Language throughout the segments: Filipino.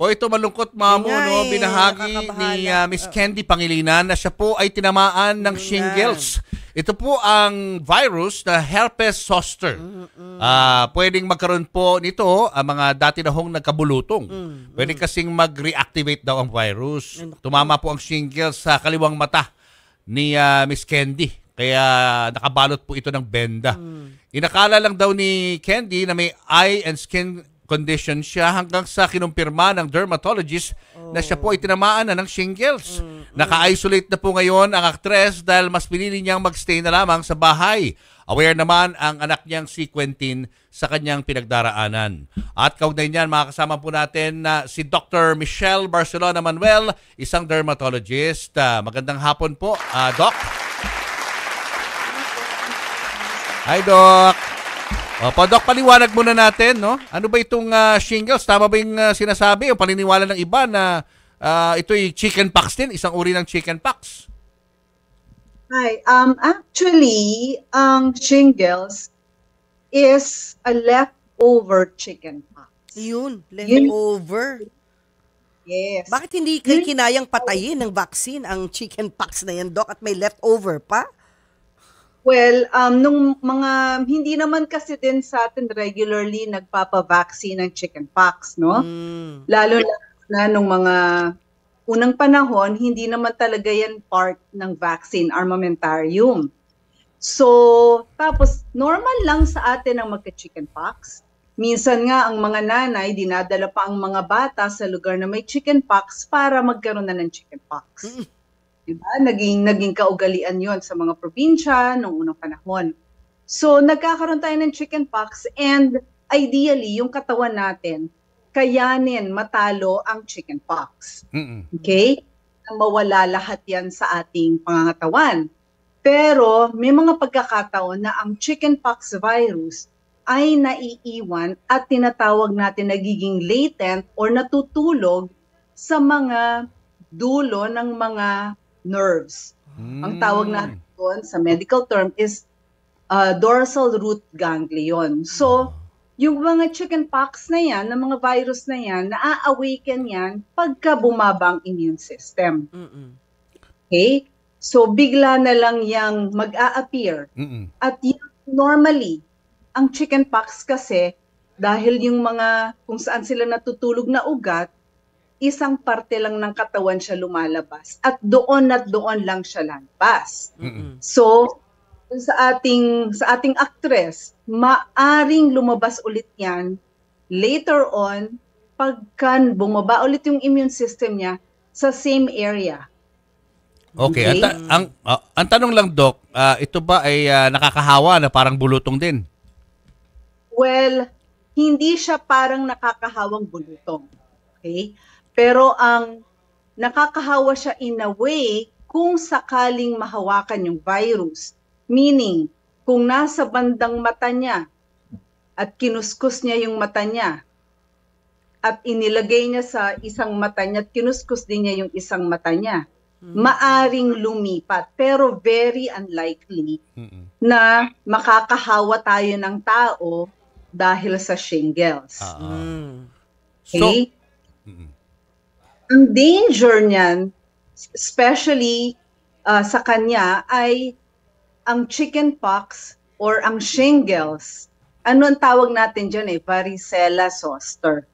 O ito malungkot, Mamo, Yun nga no? Binahagi ni nakakabahala. Miss Candy Pangilinan na siya po ay tinamaan ng shingles. Ito po ang virus na herpes zoster. Pwedeng magkaroon po nito ang mga dati na hong nagkabulutong. Pwede kasing mag-reactivate daw ang virus. Tumama po ang shingles sa kaliwang mata ni Miss Candy. Kaya nakabalot po ito ng benda. Inakala lang daw ni Candy na may eye and skin condition siya hanggang sa kinumpirma ng dermatologist na siya po ay tinamaan na ng shingles. Naka-isolate na po ngayon ang aktres dahil mas pinili niyang magstay na lamang sa bahay. Aware naman ang anak niyang si Quentin sa kanyang pinagdaraanan. At kaugnay niyan, makakasama po natin na si Dr. Michelle Barcelona Manuel, isang dermatologist. Magandang hapon po, Doc. Hi, Doc. Opo, Doc, paliwanag muna natin, no? Ano ba itong shingles? Tama ba yung sinasabi o paniniwala ng iba na ito'y chickenpox din? Isang uri ng chickenpox? Hi. Actually, ang shingles is a leftover chickenpox. Yun, leftover. Yes. Bakit hindi kinayang patayin ng vaccine ang chickenpox na yan, Doc, at may leftover pa? Well, nung mga, hindi naman kasi din sa atin regularly nagpapa-vaccine ng chickenpox, no? Lalo na nung mga unang panahon, hindi naman talaga yan part ng vaccine armamentarium. So, tapos normal lang sa atin ang magka-chickenpox. Minsan nga ang mga nanay, dinadala pa ang mga bata sa lugar na may chickenpox para magkaroon na ng chickenpox. Diba? Naging kaugalian yon sa mga probinsya noong unang panahon. So, nagkakaroon tayo ng chickenpox and ideally, yung katawan natin, kayanin matalo ang chickenpox. Okay? Mawala lahat yan sa ating pangangatawan. Pero, may mga pagkakataon na ang chickenpox virus ay naiiwan at tinatawag natin nagiging latent or natutulog sa mga dulo ng mga nerves. Ang tawag natin doon sa medical term is dorsal root ganglion. So, yung mga chickenpox na yan, ng mga virus na yan, na-awaken yan pagka bumaba ang immune system. Okay? So, bigla na lang yang mag-a-appear. At normally, ang chickenpox kasi, dahil yung mga kung saan sila natutulog na ugat, isang parte lang ng katawan siya lumalabas at doon lang siya lalabas. So, sa ating actress, maaring lumabas ulit yan later on pagka bumaba ulit yung immune system niya sa same area. Okay. Ang tanong lang, Doc, ito ba ay nakakahawa na parang bulutong din? Well, hindi siya parang nakakahawang bulutong. Okay? Pero ang nakakahawa siya in a way kung sakaling mahawakan yung virus. Meaning, kung nasa bandang mata niya at kinuskus niya yung mata niya at inilagay niya sa isang mata niya at kinuskus din niya yung isang mata niya, maaring lumipat. Pero very unlikely na makakahawa tayo ng tao dahil sa shingles. Okay? Ang danger niyan, especially sa kanya, ay ang chickenpox or ang shingles. Ano ang tawag natin dyan varicella zoster.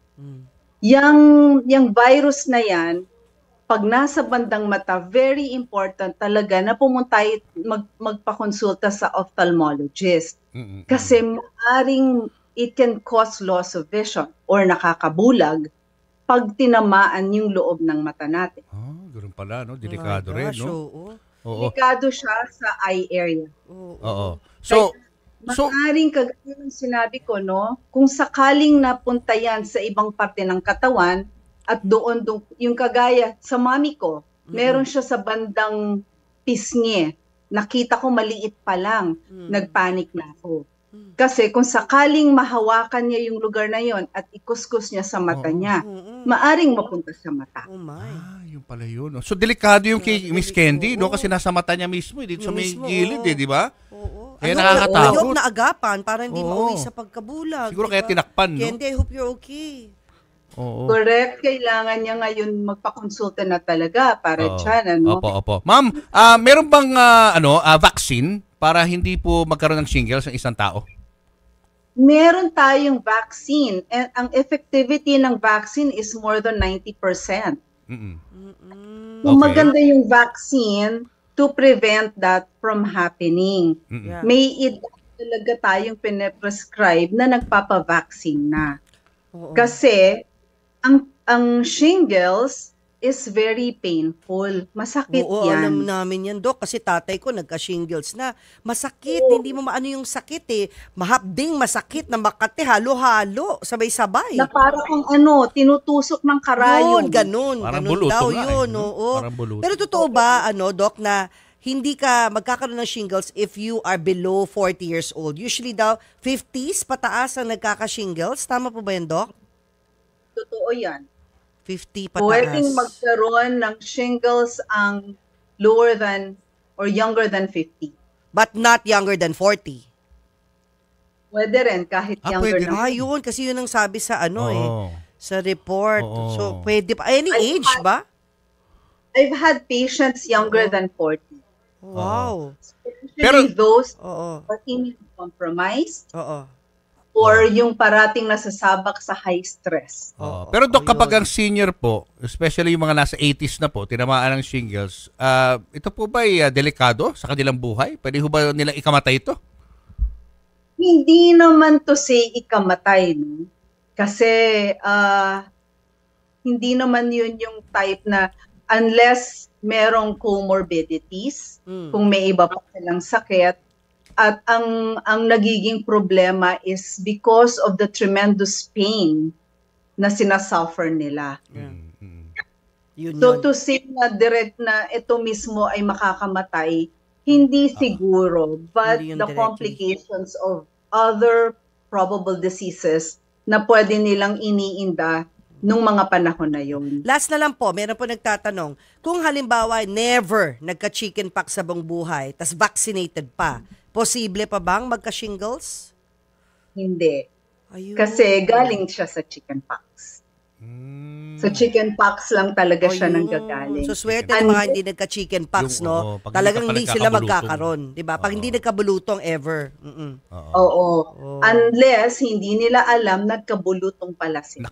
Yang virus na yan, pag nasa bandang mata, very important talaga na pumunta magpakonsulta sa ophthalmologist. Kasi maaring it can cause loss of vision or nakakabulag pag tinamaan yung loob ng mata natin. Ganoon pala, no? Delikado rin, no? Oo. Delikado siya sa eye area. Oo. So, maaring kagaya ng sinabi ko, no? Kung sakaling napunta yan sa ibang parte ng katawan at doon yung kagaya sa mami ko, meron siya sa bandang pisngi. Nakita ko maliit pa lang, nagpanik na ako. Kasi kung sakaling mahawakan niya yung lugar na yon at ikuskus niya sa mata niya, maaring mapunta sa mata. Oh my. Yung pala yun. No? So, delikado yung kay Miss Candy, no? Kasi nasa mata niya mismo, dito sa may gilid, di ba? Kaya nakakatakot. Ayop na agapan para hindi mauwi sa pagkabulag. Siguro kaya tinakpan, no? Candy, I hope you're okay. Oo. Correct. Kailangan niya ngayon magpakonsulta na talaga para Oo. dyan. Ano? Opo. Ma'am, meron bang vaccine para hindi po magkaroon ng shingles ng isang tao? Meron tayong vaccine. And ang effectivity ng vaccine is more than 90%. Mm-mm. Kung Okay. maganda yung vaccine to prevent that from happening. Mm-mm. Yeah. May edad talaga tayong pinaprescribe na nagpapavaccine na. Oo. Kasi ang shingles is very painful. Masakit Oo, alam yan. namin yan, Dok. Kasi tatay ko nagka-shingles na. Masakit. Hindi mo maano yung sakit eh. Mahapding masakit na Makati. Halo-halo. Sabay-sabay. Na para kung tinutusok ng karayom. Yun, ganun. Parang Ganun buluto daw nga eh, yun. no? Oo. Parang buluto. Pero totoo ba, Doc, na hindi ka magkakaroon ng shingles if you are below 40 years old? Usually daw, 50s pataas ang nagkaka-shingles. Tama po ba yan, Doc? Totoo yan. 50 pataas. Pwedeng magkaroon ng shingles ang lower than or younger than 50. But not younger than 40. Pwede rin kahit younger pwede na. Yun. Kasi yun ang sabi sa Oo. sa report. Oo. So, pwede pa. Any age ba? I've had patients younger than 40. Wow. Especially Pero- those Oo. who are immunocompromised Oo. or yung parating nasasabak sa high stress. Oo. Pero Dok, Ayun. kapag ang senior po, especially yung mga nasa 80s na po, tinamaan ng shingles, ito po ba ay delikado sa kanilang buhay? Pwede ho ba nilang ikamatay ito? Hindi naman to say ikamatay, no? Kasi hindi naman yun yung type na unless merong comorbidities, kung may iba pa silang sakit, at ang nagiging problema is because of the tremendous pain na sinasuffer nila. Yun So yun. to say na direct na ito mismo ay makakamatay, hindi siguro, but Hindi yun the directly. complications of other probable diseases na pwede nilang iniinda nung mga panahon na yun. Last na lang po, meron po nagtatanong, kung halimbawa never nagka-chickenpox sa buong buhay, tas vaccinated pa, posible pa bang magka-shingles? Hindi. Ayun. Kasi galing siya sa chickenpox. Sa chickenpox lang talaga siya Ayun. nanggagaling. So, swerte And ng mga hindi nagka-chickenpox, Yung, no? oo, pag Talagang hindi hindi ka pa sila nagkakabulutong. magkakaroon. Diba? Pag hindi nagkabulutong ever. Oo. Unless hindi nila alam, nagkabulutong pala sila.